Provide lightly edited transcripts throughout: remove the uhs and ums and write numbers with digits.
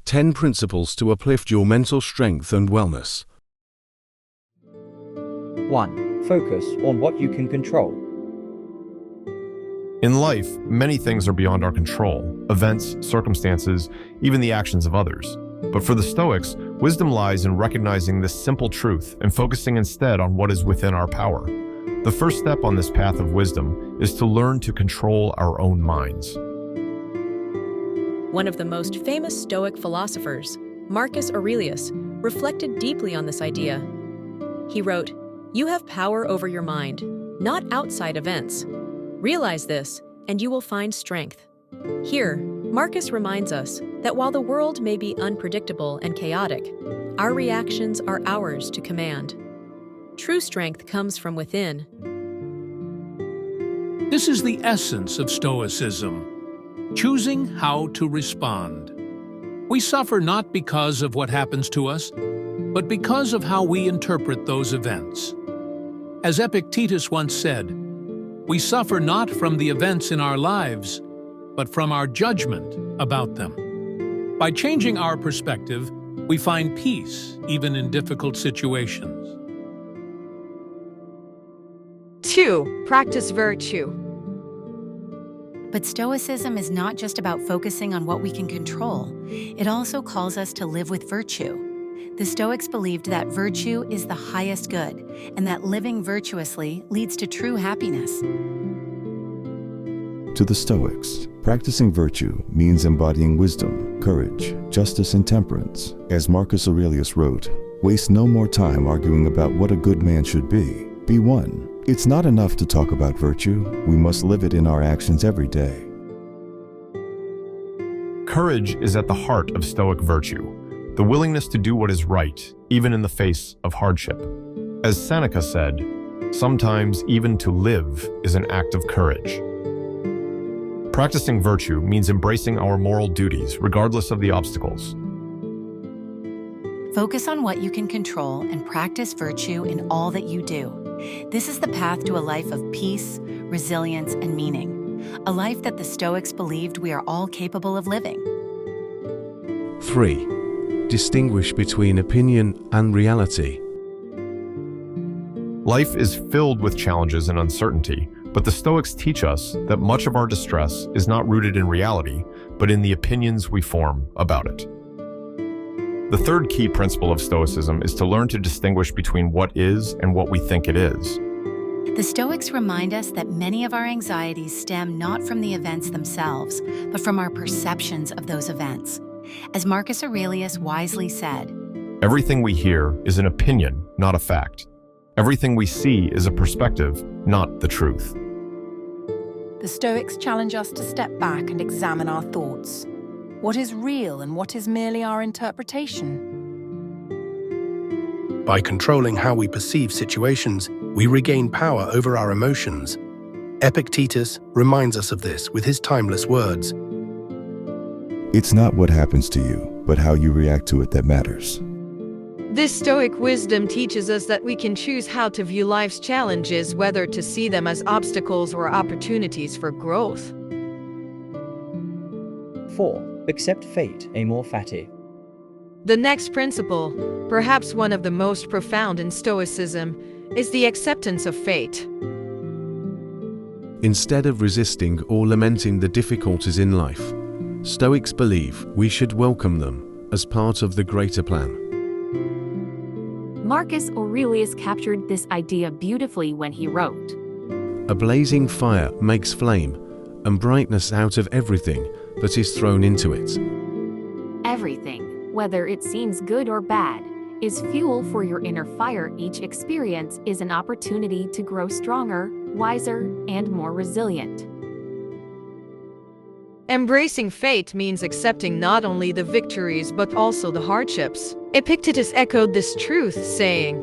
10 principles to uplift your mental strength and wellness. 1. Focus on what you can control. In life, many things are beyond our control: events, circumstances, even the actions of others. But for the Stoics, wisdom lies in recognizing this simple truth and focusing instead on what is within our power. The first step on this path of wisdom is to learn to control our own minds. One of the most famous Stoic philosophers, Marcus Aurelius, reflected deeply on this idea. He wrote, "You have power over your mind, not outside events. Realize this, and you will find strength." Here, Marcus reminds us that while the world may be unpredictable and chaotic, our reactions are ours to command. True strength comes from within. This is the essence of Stoicism, choosing how to respond. We suffer not because of what happens to us, but because of how we interpret those events. As Epictetus once said, we suffer not from the events in our lives, but from our judgment about them. By changing our perspective, we find peace even in difficult situations. 2. Practice virtue. But Stoicism is not just about focusing on what we can control. It also calls us to live with virtue. The Stoics believed that virtue is the highest good, and that living virtuously leads to true happiness. To the Stoics, practicing virtue means embodying wisdom, courage, justice, and temperance. As Marcus Aurelius wrote, "Waste no more time arguing about what a good man should be. Be one." It's not enough to talk about virtue, we must live it in our actions every day. Courage is at the heart of Stoic virtue, the willingness to do what is right, even in the face of hardship. As Seneca said, sometimes even to live is an act of courage. Practicing virtue means embracing our moral duties regardless of the obstacles. Focus on what you can control and practice virtue in all that you do. This is the path to a life of peace, resilience, and meaning. A life that the Stoics believed we are all capable of living. 3. Distinguish between opinion and reality. Life is filled with challenges and uncertainty, but the Stoics teach us that much of our distress is not rooted in reality, but in the opinions we form about it. The third key principle of Stoicism is to learn to distinguish between what is and what we think it is. The Stoics remind us that many of our anxieties stem not from the events themselves, but from our perceptions of those events. As Marcus Aurelius wisely said, "Everything we hear is an opinion, not a fact. Everything we see is a perspective, not the truth." The Stoics challenge us to step back and examine our thoughts. What is real and what is merely our interpretation? By controlling how we perceive situations, we regain power over our emotions. Epictetus reminds us of this with his timeless words. It's not what happens to you, but how you react to it that matters. This Stoic wisdom teaches us that we can choose how to view life's challenges, whether to see them as obstacles or opportunities for growth. 4. Accept fate, Amor, Fati. The next principle, perhaps one of the most profound in Stoicism, is the acceptance of fate. Instead of resisting or lamenting the difficulties in life, Stoics believe we should welcome them as part of the greater plan. Marcus Aurelius captured this idea beautifully when he wrote, "A blazing fire makes flame and brightness out of everything that is thrown into it." Everything, whether it seems good or bad, is fuel for your inner fire. Each experience is an opportunity to grow stronger, wiser, and more resilient. Embracing fate means accepting not only the victories but also the hardships. Epictetus echoed this truth, saying,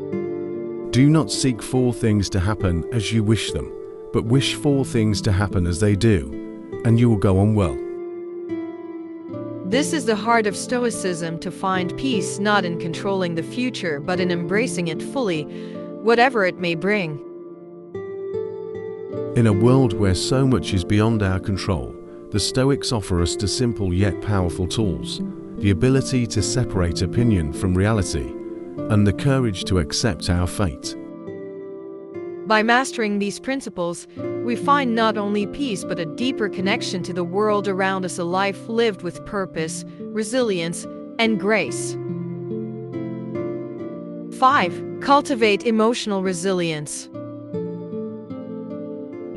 "Do not seek for things to happen as you wish them, but wish for things to happen as they do, and you will go on well." This is the heart of Stoicism, to find peace not in controlling the future but in embracing it fully, whatever it may bring. In a world where so much is beyond our control, the Stoics offer us two simple yet powerful tools: the ability to separate opinion from reality, and the courage to accept our fate. By mastering these principles, we find not only peace but a deeper connection to the world around us, a life lived with purpose, resilience, and grace. 5. Cultivate emotional resilience.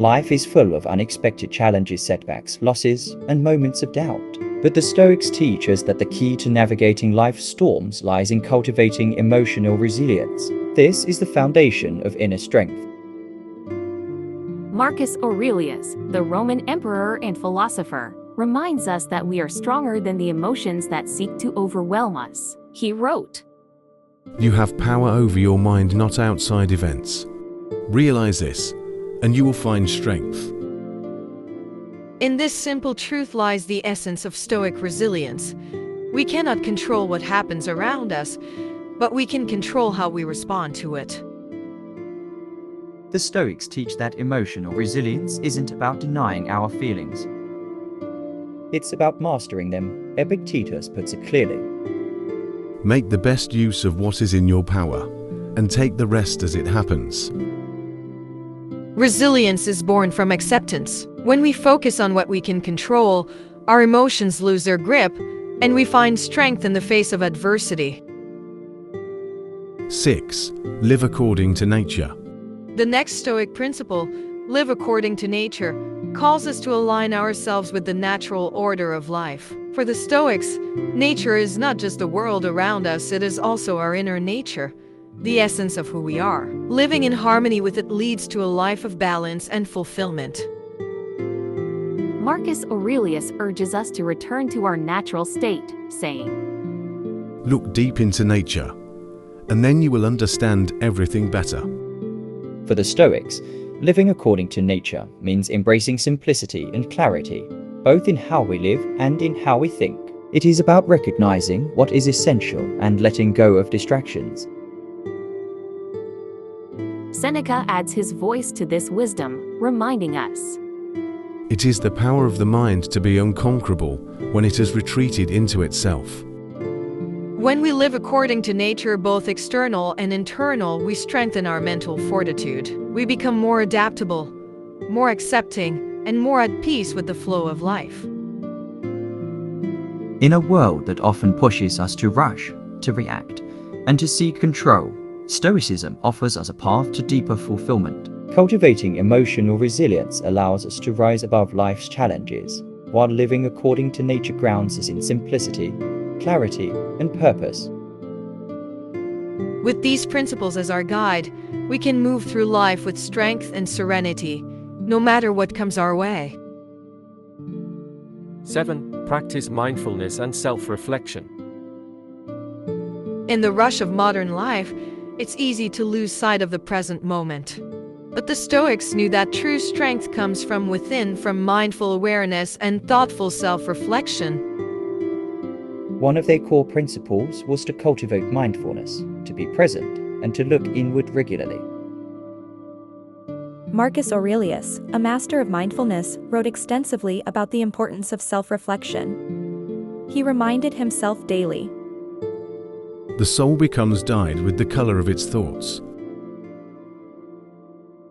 Life is full of unexpected challenges, setbacks, losses, and moments of doubt. But the Stoics teach us that the key to navigating life's storms lies in cultivating emotional resilience. This is the foundation of inner strength. Marcus Aurelius, the Roman emperor and philosopher, reminds us that we are stronger than the emotions that seek to overwhelm us. He wrote, You have power over your mind, not outside events. Realize this, and you will find strength. In this simple truth lies the essence of Stoic resilience. We cannot control what happens around us, but we can control how we respond to it. The Stoics teach that emotional resilience isn't about denying our feelings. It's about mastering them. Epictetus puts it clearly. Make the best use of what is in your power, and take the rest as it happens. Resilience is born from acceptance. When we focus on what we can control, our emotions lose their grip, and we find strength in the face of adversity. 6. Live according to nature. The next Stoic principle, live according to nature, calls us to align ourselves with the natural order of life. For the Stoics, nature is not just the world around us, it is also our inner nature, the essence of who we are. Living in harmony with it leads to a life of balance and fulfillment. Marcus Aurelius urges us to return to our natural state, saying, Look deep into nature, and then you will understand everything better. For the Stoics, living according to nature means embracing simplicity and clarity, both in how we live and in how we think. It is about recognizing what is essential and letting go of distractions. Seneca adds his voice to this wisdom, reminding us, It is the power of the mind to be unconquerable when it has retreated into itself. When we live according to nature, both external and internal, we strengthen our mental fortitude. We become more adaptable, more accepting, and more at peace with the flow of life. In a world that often pushes us to rush, to react, and to seek control, Stoicism offers us a path to deeper fulfillment. Cultivating emotional resilience allows us to rise above life's challenges, while living according to nature grounds us in simplicity, clarity, and purpose. With these principles as our guide, we can move through life with strength and serenity, no matter what comes our way. 7. Practice mindfulness and self-reflection. In the rush of modern life, it's easy to lose sight of the present moment. But the Stoics knew that true strength comes from within, from mindful awareness and thoughtful self-reflection. One of their core principles was to cultivate mindfulness, to be present, and to look inward regularly. Marcus Aurelius, a master of mindfulness, wrote extensively about the importance of self-reflection. He reminded himself daily, The soul becomes dyed with the color of its thoughts.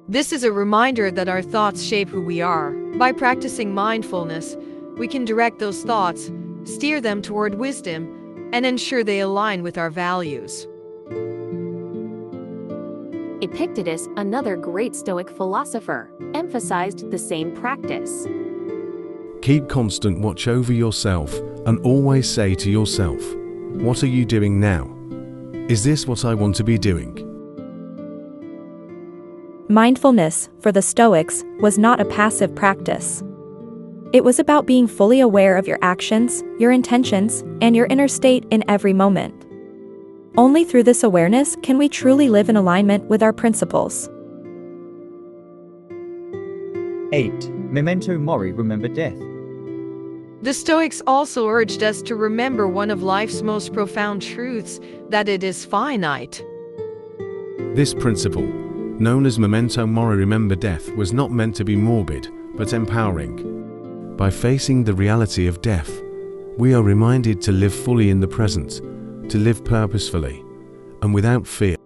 This is a reminder that our thoughts shape who we are. By practicing mindfulness, we can direct those thoughts, steer them toward wisdom, and ensure they align with our values. Epictetus, another great Stoic philosopher, emphasized the same practice. Keep constant watch over yourself and always say to yourself, What are you doing now? Is this what I want to be doing? mindfulness, for the Stoics, was not a passive practice. It was about being fully aware of your actions, your intentions, and your inner state in every moment. Only through this awareness can we truly live in alignment with our principles. 8. Memento Mori, remember death. The Stoics also urged us to remember one of life's most profound truths, that it is finite. This principle, known as Memento Mori, remember death, was not meant to be morbid, but empowering. By facing the reality of death, We are reminded to live fully in the present, to live purposefully, and without fear.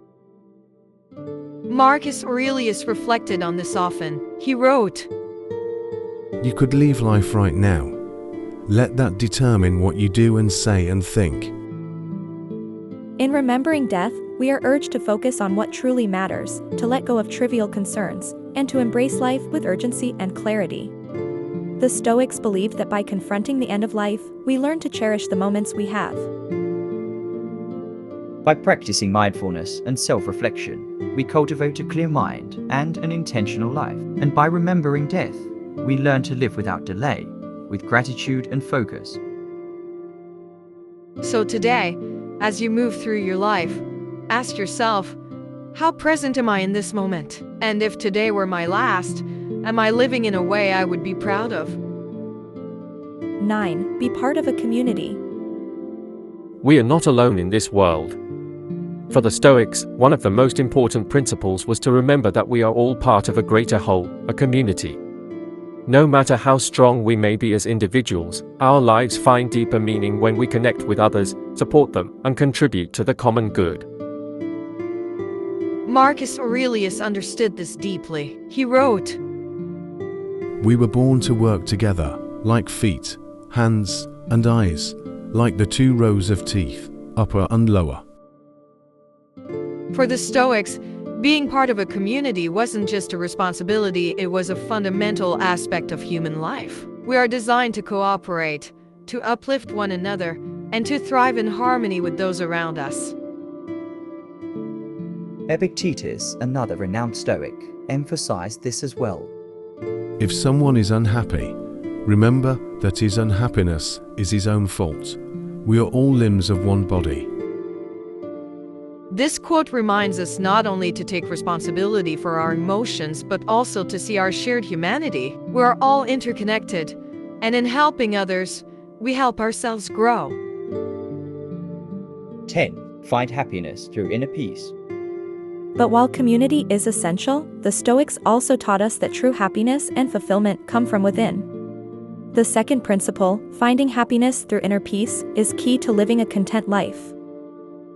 Marcus Aurelius reflected on this often. He wrote, You could leave life right now. Let that determine what you do and say and think. In remembering death, we are urged to focus on what truly matters, to let go of trivial concerns, and to embrace life with urgency and clarity. The Stoics believed that by confronting the end of life, we learn to cherish the moments we have. By practicing mindfulness and self-reflection, we cultivate a clear mind and an intentional life. And by remembering death, we learn to live without delay, with gratitude and focus. So today, as you move through your life, ask yourself, how present am I in this moment? And if today were my last, am I living in a way I would be proud of? 9. Be part of a community. We are not alone in this world. For the Stoics, one of the most important principles was to remember that we are all part of a greater whole, a community. No matter how strong we may be as individuals, our lives find deeper meaning when we connect with others, support them, and contribute to the common good. Marcus Aurelius understood this deeply. He wrote, We were born to work together, like feet, hands, and eyes, like the two rows of teeth, upper and lower. For the Stoics, being part of a community wasn't just a responsibility, it was a fundamental aspect of human life. We are designed to cooperate, to uplift one another, and to thrive in harmony with those around us. Epictetus, another renowned Stoic, emphasized this as well. If someone is unhappy, remember that his unhappiness is his own fault. We are all limbs of one body. This quote reminds us not only to take responsibility for our emotions, but also to see our shared humanity. We are all interconnected, and in helping others, we help ourselves grow. 10. Find happiness through inner peace. But while community is essential, the Stoics also taught us that true happiness and fulfillment come from within. The second principle, finding happiness through inner peace, is key to living a content life.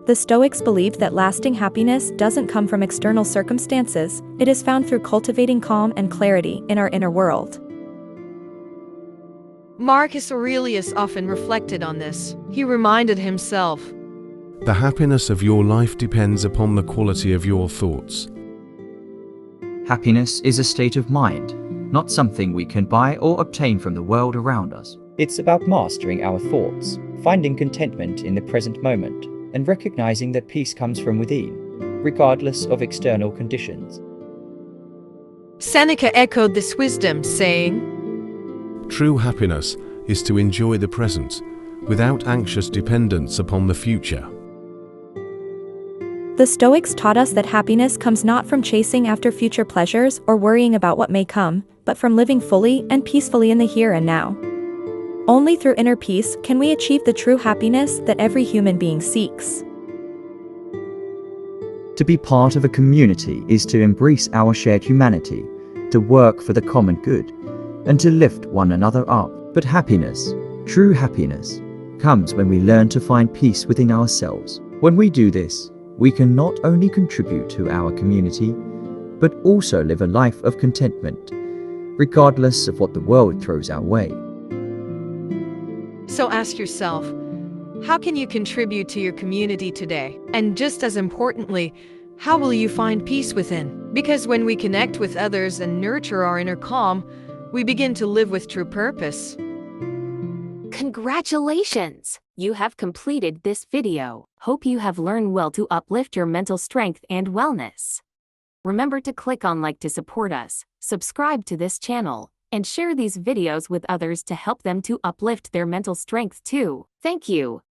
The Stoics believed that lasting happiness doesn't come from external circumstances, it is found through cultivating calm and clarity in our inner world. Marcus Aurelius often reflected on this. He reminded himself, The happiness of your life depends upon the quality of your thoughts. Happiness is a state of mind, not something we can buy or obtain from the world around us. It's about mastering our thoughts, finding contentment in the present moment, and recognizing that peace comes from within, regardless of external conditions. Seneca echoed this wisdom, saying, True happiness is to enjoy the present, without anxious dependence upon the future. The Stoics taught us that happiness comes not from chasing after future pleasures or worrying about what may come, but from living fully and peacefully in the here and now. Only through inner peace can we achieve the true happiness that every human being seeks. To be part of a community is to embrace our shared humanity, to work for the common good, and to lift one another up. But happiness, true happiness, comes when we learn to find peace within ourselves. When we do this, we can not only contribute to our community, but also live a life of contentment, regardless of what the world throws our way. So ask yourself, how can you contribute to your community today? And just as importantly, how will you find peace within? Because when we connect with others and nurture our inner calm, we begin to live with true purpose. Congratulations! You have completed this video. Hope you have learned well to uplift your mental strength and wellness. Remember to click on like to support us, subscribe to this channel, and share these videos with others to help them to uplift their mental strength too. Thank you.